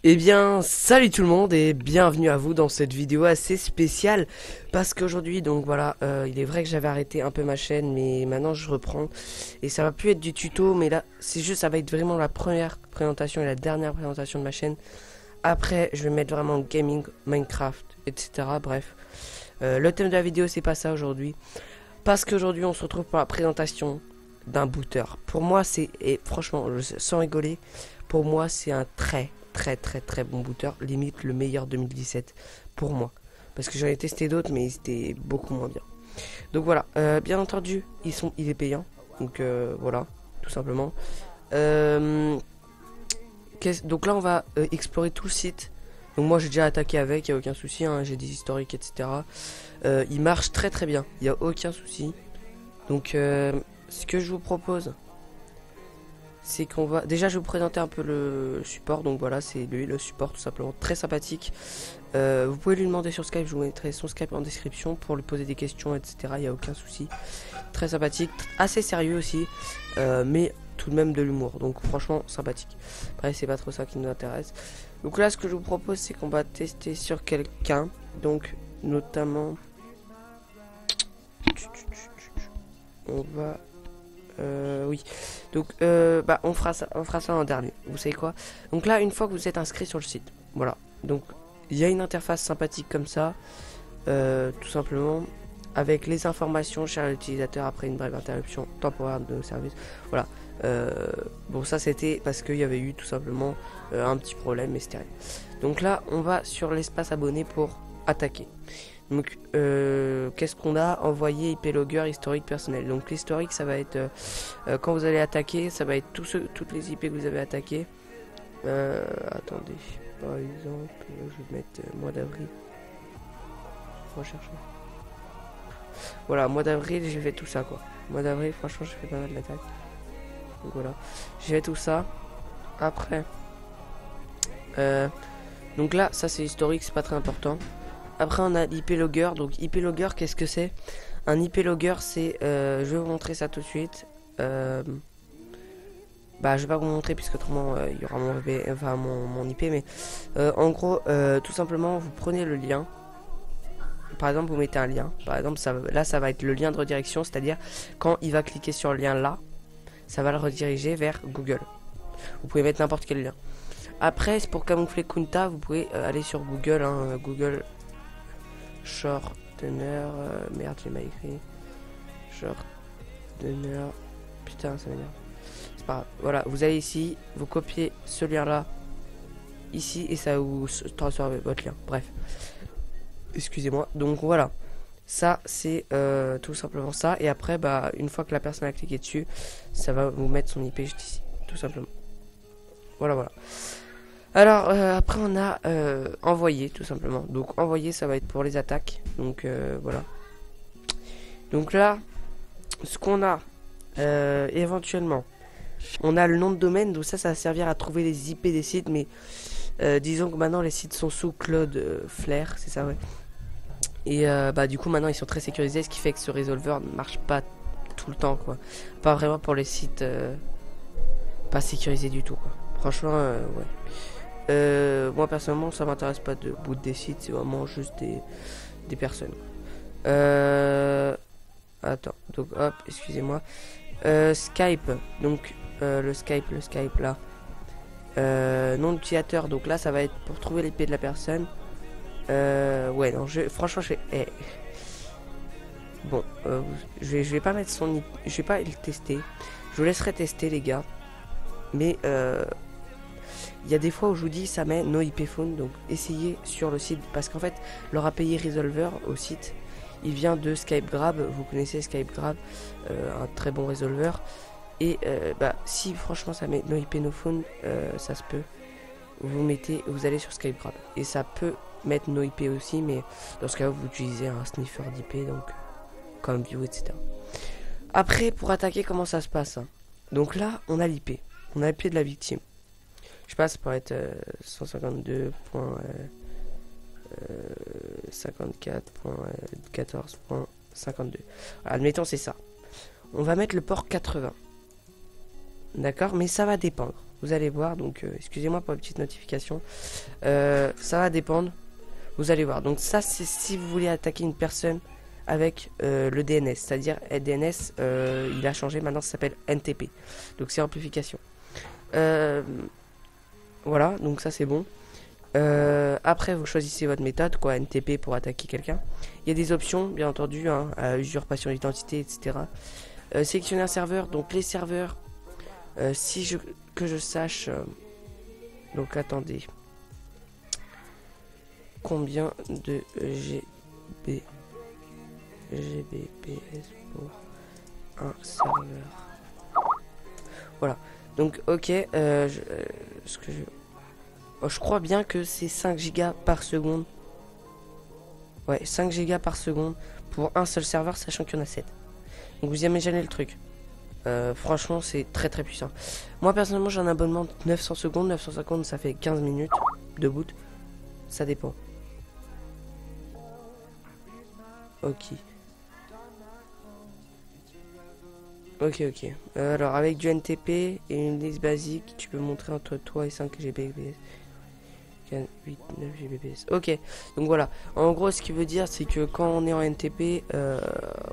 Eh bien, salut tout le monde et bienvenue à vous dans cette vidéo assez spéciale parce qu'aujourd'hui, donc voilà, il est vrai que j'avais arrêté un peu ma chaîne, mais maintenant je reprends et ça va plus être du tuto, mais là, c'est juste, ça va être vraiment la première présentation et la dernière présentation de ma chaîne. Après, je vais mettre vraiment gaming, Minecraft, etc. Bref, le thème de la vidéo, c'est pas ça aujourd'hui, parce qu'aujourd'hui, on se retrouve pour la présentation d'un booter. Pour moi, et franchement, sans rigoler, pour moi, c'est un très bon booter, limite le meilleur 2017 pour moi. Parce que j'en ai testé d'autres, mais c'était beaucoup moins bien. Donc voilà, bien entendu, il est payant. Donc voilà, tout simplement. Euh, donc là, on va explorer tout le site. Donc moi, j'ai déjà attaqué avec, il n'y a aucun souci, hein, j'ai des historiques, etc. Il marche très bien, il n'y a aucun souci. Donc ce que je vous propose, c'est qu'on va... Déjà, je vais vous présenter un peu le support. Donc voilà, c'est lui, le support, tout simplement. Très sympathique. Vous pouvez lui demander sur Skype. Je vous mettrai son Skype en description pour lui poser des questions, etc. Il n'y a aucun souci. Très sympathique. Assez sérieux aussi. Mais tout de même de l'humour. Donc franchement, sympathique. Après, c'est pas trop ça qui nous intéresse. Donc là, ce que je vous propose, c'est qu'on va tester sur quelqu'un. Donc, notamment... On va... oui. Donc, on fera ça en dernier. Vous savez quoi? Donc là, une fois que vous êtes inscrit sur le site, voilà. Donc, il y a une interface sympathique comme ça, tout simplement, avec les informations cher l'utilisateur après une brève interruption temporaire de service. Voilà. Bon, ça c'était parce qu'il y avait eu tout simplement un petit problème, mais c'était rien. Donc là, on va sur l'espace abonné pour attaquer. Donc, qu'est-ce qu'on a? Envoyé IP logger historique personnel. Donc, l'historique, ça va être quand vous allez attaquer, ça va être toutes les IP que vous avez attaquées. Attendez, par exemple, je vais mettre mois d'avril. Recherche. Voilà, mois d'avril, j'ai fait tout ça quoi. Mois d'avril, franchement, j'ai fait pas mal d'attaques. Donc voilà, j'ai fait tout ça. Après, donc là, ça c'est historique, c'est pas très important. Après on a l'IP logger. Donc IP logger, qu'est-ce que c'est? Un IP logger, c'est je vais vous montrer ça tout de suite. Je vais pas vous montrer puisque autrement il y aura mon IP, mais en gros tout simplement vous prenez le lien. Par exemple vous mettez un lien. Par exemple là ça va être le lien de redirection, c'est-à-dire quand il va cliquer sur le lien là, ça va le rediriger vers Google. Vous pouvez mettre n'importe quel lien. Après c'est pour camoufler Kunta, vous pouvez aller sur Google, hein, Google Shortener, merde j'ai mal écrit. Shortener, putain ça m'énerve. C'est pas grave. Voilà, vous allez ici, vous copiez ce lien là, ici et ça vous transfère votre lien. Bref, excusez-moi. Donc voilà, ça c'est tout simplement ça. Et après, une fois que la personne a cliqué dessus, ça va vous mettre son IP juste ici, tout simplement. Voilà. Alors après on a envoyé tout simplement. Donc envoyer ça va être pour les attaques. Donc voilà. Donc là, ce qu'on a éventuellement, on a le nom de domaine. Donc ça va servir à trouver les IP des sites. Mais disons que maintenant les sites sont sous Cloud Flare, c'est ça ouais. Et du coup maintenant ils sont très sécurisés, ce qui fait que ce résolveur ne marche pas tout le temps quoi. Pas vraiment pour les sites pas sécurisés du tout quoi. Franchement ouais. Moi personnellement ça m'intéresse pas de boot des sites, c'est vraiment juste des personnes. Attends, donc hop, excusez-moi. Skype, donc le Skype là. Nom d'utilisateur, donc là ça va être pour trouver l'IP de la personne. Ouais non, franchement je vais. Bon, je vais pas mettre son IP, je vais pas le tester. Je vous laisserai tester les gars. Mais il y a des fois où je vous dis ça met no IP phone, donc essayez sur le site parce qu'en fait leur API Resolver au site il vient de Skype Grab. Vous connaissez Skype Grab, un très bon résolver. Et si franchement ça met no IP no phone, ça se peut. Vous allez sur Skype Grab et ça peut mettre no IP aussi, mais dans ce cas vous utilisez un sniffer d'IP donc comme view etc. Après pour attaquer comment ça se passe hein. Donc là on a l'IP, on a l'IP de la victime. Je sais pas, ça pourrait être 152.54.14.52. Admettons c'est ça. On va mettre le port 80. D'accord, mais ça va dépendre. vous allez voir. Donc excusez-moi pour la petite notification. Ça va dépendre. Vous allez voir. Donc ça, c'est si vous voulez attaquer une personne avec le DNS. C'est-à-dire DNS, il a changé. Maintenant, ça s'appelle NTP. Donc c'est amplification. Voilà, donc ça c'est bon. Après, vous choisissez votre méthode, quoi, NTP pour attaquer quelqu'un. Il y a des options, bien entendu, hein, usurpation d'identité, etc. Sélectionner un serveur, donc les serveurs, que je sache. Donc attendez. Combien de GBPS pour un serveur? Voilà. Donc ok, je crois bien que c'est 5 gigas par seconde. Ouais, 5 gigas par seconde pour un seul serveur, sachant qu'il y en a 7. Donc vous imaginez le truc. Franchement, c'est très très puissant. Moi personnellement, j'ai un abonnement de 900 secondes. 900 secondes, ça fait 15 minutes de boot. Ça dépend. Ok. Ok. Alors avec du NTP et une liste basique, tu peux montrer entre toi et 5 Gbps. 8, 9 Gbps. Ok, donc voilà. En gros, ce qui veut dire, c'est que quand on est en NTP,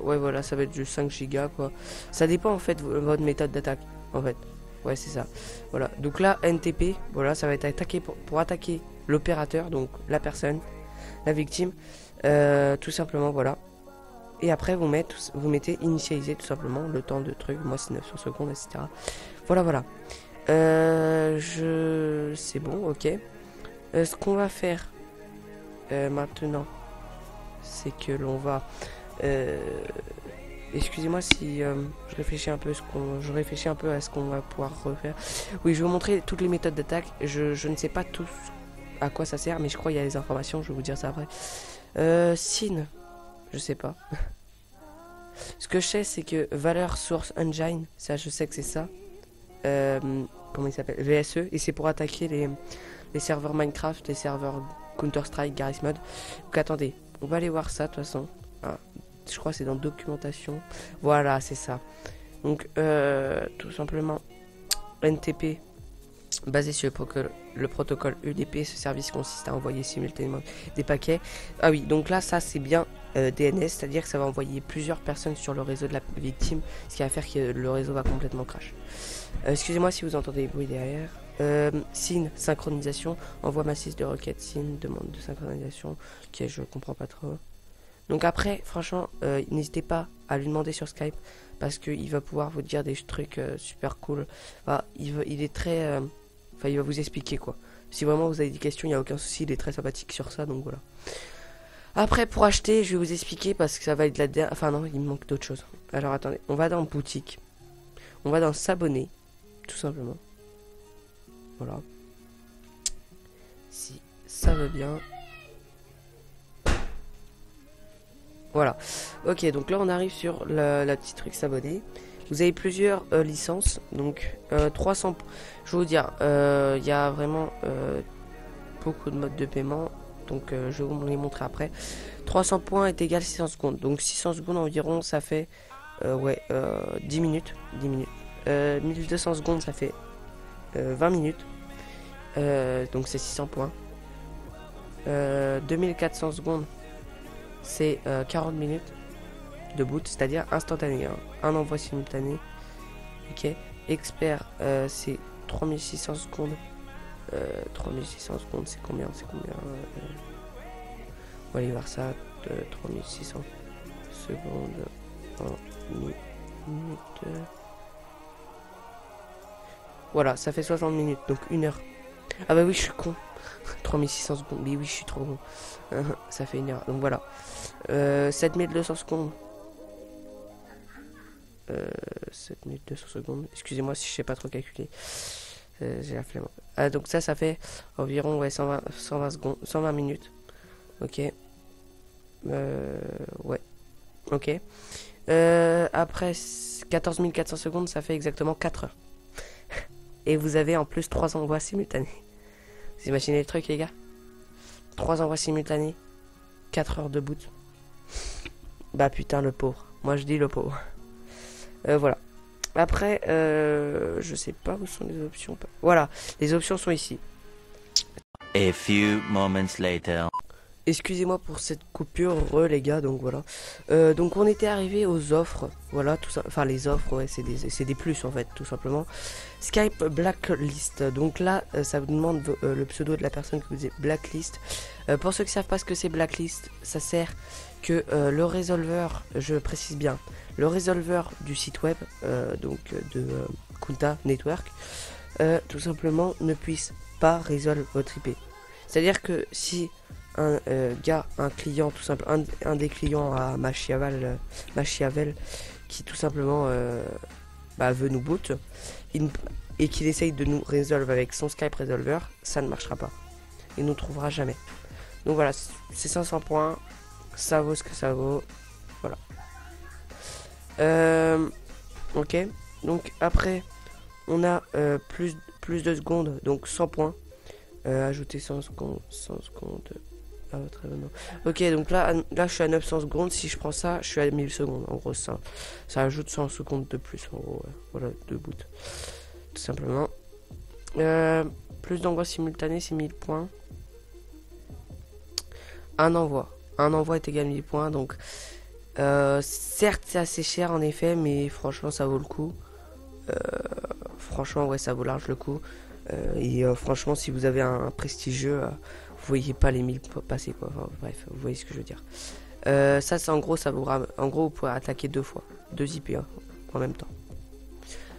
ouais, voilà, ça va être du 5 Go quoi. Ça dépend en fait de votre méthode d'attaque. En fait, ouais, c'est ça. Voilà. Donc là, NTP, voilà, ça va être attaqué pour attaquer l'opérateur, donc la personne, la victime, tout simplement, voilà. Et après, vous mettez initialiser tout simplement le temps de truc. Moi, c'est 900 secondes, etc. Voilà. C'est bon, ok. Ce qu'on va faire maintenant, c'est que l'on va... excusez-moi si je réfléchis un peu à ce qu'on va pouvoir refaire. Oui, je vais vous montrer toutes les méthodes d'attaque. Je ne sais pas tous à quoi ça sert, mais je crois qu'il y a des informations. Je vais vous dire ça après. SYN, je sais pas. Ce que je sais, c'est que Valor Source Engine, ça je sais que c'est ça. Comment il s'appelle? VSE, et c'est pour attaquer les serveurs Minecraft, les serveurs Counter-Strike, Garry's Mod. Donc attendez, on va aller voir ça de toute façon. Ah, je crois que c'est dans documentation. Voilà, c'est ça. Donc tout simplement NTP basé sur le protocole UDP. Ce service consiste à envoyer simultanément des paquets. Ah oui, donc là ça c'est bien DNS, c'est-à-dire que ça va envoyer plusieurs personnes sur le réseau de la victime, ce qui va faire que le réseau va complètement crash. Excusez-moi si vous entendez des bruits derrière. SYN, synchronisation, envoi massif de requêtes. SYN, demande de synchronisation. Ok, je comprends pas trop. Donc après, franchement, n'hésitez pas à lui demander sur Skype, parce qu'il va pouvoir vous dire des trucs super cool. Enfin, il est très... Enfin, il va vous expliquer quoi. Si vraiment vous avez des questions, il n'y a aucun souci, il est très sympathique sur ça, donc voilà. Après, pour acheter, je vais vous expliquer, parce que ça va être la dernière... Enfin non, il me manque d'autres choses. Alors attendez, on va dans boutique. On va dans s'abonner, tout simplement. Voilà. Si ça veut bien. Voilà. Ok, donc là on arrive sur la petite truc s'abonner. Vous avez plusieurs licences. Donc 300. Je vais vous dire, il y a vraiment beaucoup de modes de paiement. Donc je vais vous les montrer après. 300 points est égal à 600 secondes. Donc 600 secondes environ, ça fait 10 minutes. 10 minutes. 1200 secondes, ça fait 20 minutes. Donc c'est 600 points. 2400 secondes, c'est 40 minutes de boot, c'est-à-dire instantané, hein. Un envoi simultané. Ok. Expert, c'est 3600 secondes. 3600 secondes, c'est combien? On va aller voir ça. 3600 secondes en minutes. Voilà, ça fait 60 minutes, donc 1 heure. Ah bah oui, je suis con. 3600 secondes, mais oui, je suis trop bon. Ça fait 1 heure, donc voilà. 7200 secondes. 7200 secondes. Excusez-moi si je sais pas trop calculer. J'ai la flemme. Ah, donc ça fait environ 120 secondes, 120 minutes. Ok. Ouais. Ok. Après 14 400 secondes, ça fait exactement 4 heures. Et vous avez en plus 3 envois simultanés. Vous imaginez le truc, les gars? 3 envois simultanés, 4 heures de boot. Bah putain, le pauvre. Moi je dis le pauvre. Voilà. Après, je sais pas où sont les options. Voilà, les options sont ici. A few moments later. Excusez-moi pour cette coupure, les gars, donc voilà. Donc on était arrivé aux offres, voilà, tout ça, enfin les offres, ouais, c'est des plus en fait, tout simplement. Skype Blacklist, donc là, ça vous demande le pseudo de la personne que vous êtes Blacklist. Pour ceux qui savent pas ce que c'est Blacklist, ça sert que le résolveur, je précise bien, le résolveur du site web, donc de Kunta Network, tout simplement ne puisse pas résolver votre IP. C'est-à-dire que si un un client tout simplement, un des clients à Machiavel, qui tout simplement veut nous boot et qu'il essaye de nous résolver avec son Skype Resolver, ça ne marchera pas. Il nous trouvera jamais. Donc voilà, c'est 500 points, ça vaut ce que ça vaut. Voilà. Ok. Donc après, on a plus de secondes, donc 100 points. Ajouter 100 secondes, 100 secondes. Ah, votre événement. Ok, donc là, je suis à 900 secondes. Si je prends ça, je suis à 1000 secondes. En gros, ça ajoute 100 secondes de plus. En gros, voilà, de boot. Tout simplement. Plus d'envoi simultané, c'est 1000 points. Un envoi. Un envoi est égal à 1000 points. Donc, certes, c'est assez cher en effet, mais franchement, ça vaut le coup. Franchement, ouais, ça vaut large le coup. Franchement, si vous avez un prestigieux, vous voyez pas les 1000 passer quoi. Enfin, bref, vous voyez ce que je veux dire. Ça, c'est en gros, en gros, vous pouvez attaquer 2 fois, 2 IP en même temps.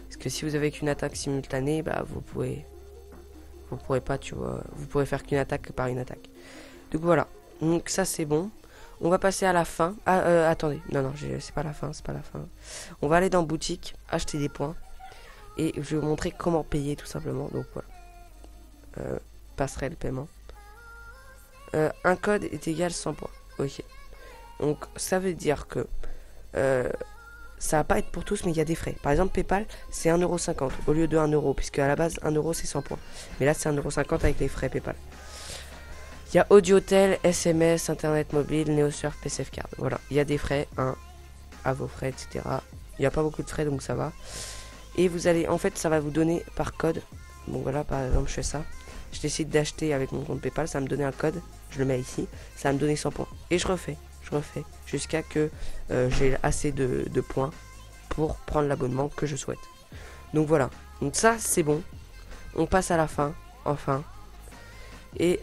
Parce que si vous avez qu'une attaque simultanée, vous pourrez pas, tu vois, vous pourrez faire qu'une attaque par une attaque. Donc voilà. Donc ça, c'est bon. On va passer à la fin. Ah, attendez, non, c'est pas la fin, c'est pas la fin. On va aller dans boutique, acheter des points. Et je vais vous montrer comment payer tout simplement. Donc voilà. Passerelle paiement. Un code est égal 100 points. Ok. Donc ça veut dire que ça va pas être pour tous, mais il y a des frais. Par exemple, PayPal, c'est 1,50€ au lieu de 1€, puisque à la base, 1€ c'est 100 points. Mais là, c'est 1,50€ avec les frais PayPal. Il y a Audiotel, SMS, Internet mobile, NeoSurf, PCF Card. Voilà, il y a des frais, à vos frais, etc. Il n'y a pas beaucoup de frais, donc ça va. Et vous allez, en fait, ça va vous donner par code. Bon voilà, par exemple, je fais ça. Je décide d'acheter avec mon compte PayPal, ça va me donner un code. Je le mets ici, ça va me donner 100 points. Et je refais, jusqu'à que j'ai assez de points pour prendre l'abonnement que je souhaite. Donc voilà, donc ça c'est bon. On passe à la fin, enfin. Et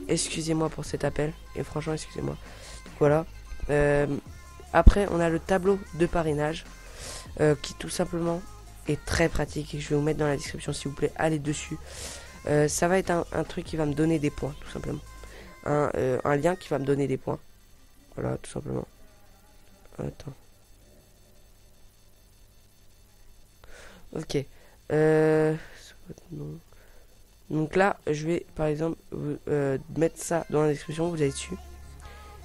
excusez-moi pour cet appel. Et franchement, excusez-moi. Voilà. Après, on a le tableau de parrainage qui tout simplement est très pratique et je vais vous mettre dans la description s'il vous plaît. Allez dessus. Ça va être un truc qui va me donner des points, tout simplement. Un lien qui va me donner des points. Voilà, tout simplement. Attends. Ok. Donc là, je vais par exemple mettre ça dans la description. Vous allez dessus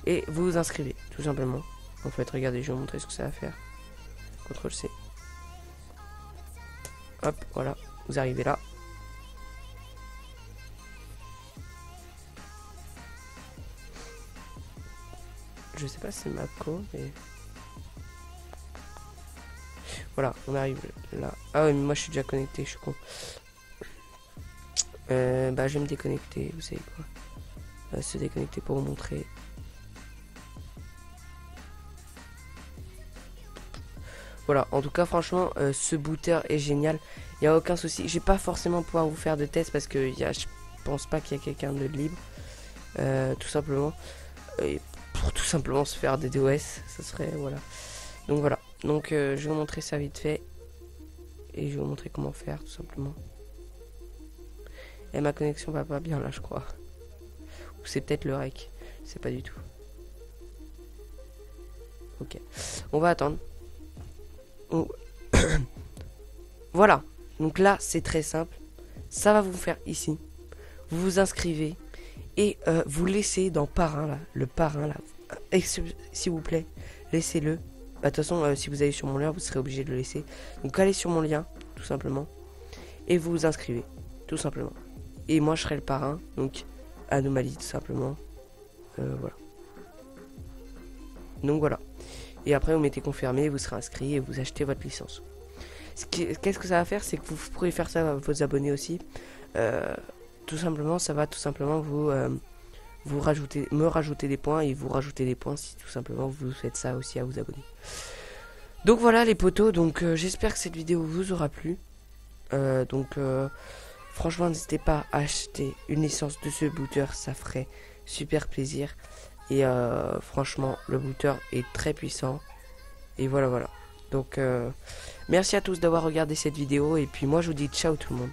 et vous vous inscrivez, tout simplement. En fait, regardez, je vais vous montrer ce que ça va faire. CTRL-C. Hop, voilà. Vous arrivez là. Je sais pas si c'est Mapco, mais... Voilà, on arrive là. Ah oui, mais moi je suis déjà connecté, je suis con. Je vais me déconnecter, vous savez quoi. Se déconnecter pour vous montrer. Voilà, en tout cas, franchement, ce booter est génial. Il n'y a aucun souci. Je vais pas forcément pouvoir vous faire de test parce que je pense pas qu'il y a quelqu'un de libre. Tout simplement. Et pour tout simplement se faire des DOS, ça serait, voilà. Donc voilà. Donc je vais vous montrer ça vite fait. Et je vais vous montrer comment faire, tout simplement. Et ma connexion va pas bien là, je crois. Ou c'est peut-être le rec. Je sais pas du tout. Ok. On va attendre. Oh. Voilà. Donc là, c'est très simple. Ça va vous faire ici. Vous vous inscrivez. Et vous laissez dans parrain là. Le parrain là. S'il vous plaît, laissez-le. De toute façon, si vous allez sur mon lien, vous serez obligé de le laisser. Donc allez sur mon lien, tout simplement. Et vous vous inscrivez. Tout simplement. Et moi, je serai le parrain. Donc, Anomalie, tout simplement. Voilà. Donc voilà. Et après vous mettez confirmer, vous serez inscrit et vous achetez votre licence. Qu'est-ce que ça va faire, c'est que vous pourrez faire ça à vos abonnés aussi. Tout simplement, ça va tout simplement me rajouter des points et vous rajouter des points si tout simplement vous faites ça aussi à vos abonnés. Donc voilà les potos, donc j'espère que cette vidéo vous aura plu. Franchement n'hésitez pas à acheter une licence de ce booter, ça ferait super plaisir. Et franchement le booter est très puissant. Et voilà. Donc merci à tous d'avoir regardé cette vidéo et puis moi je vous dis ciao tout le monde.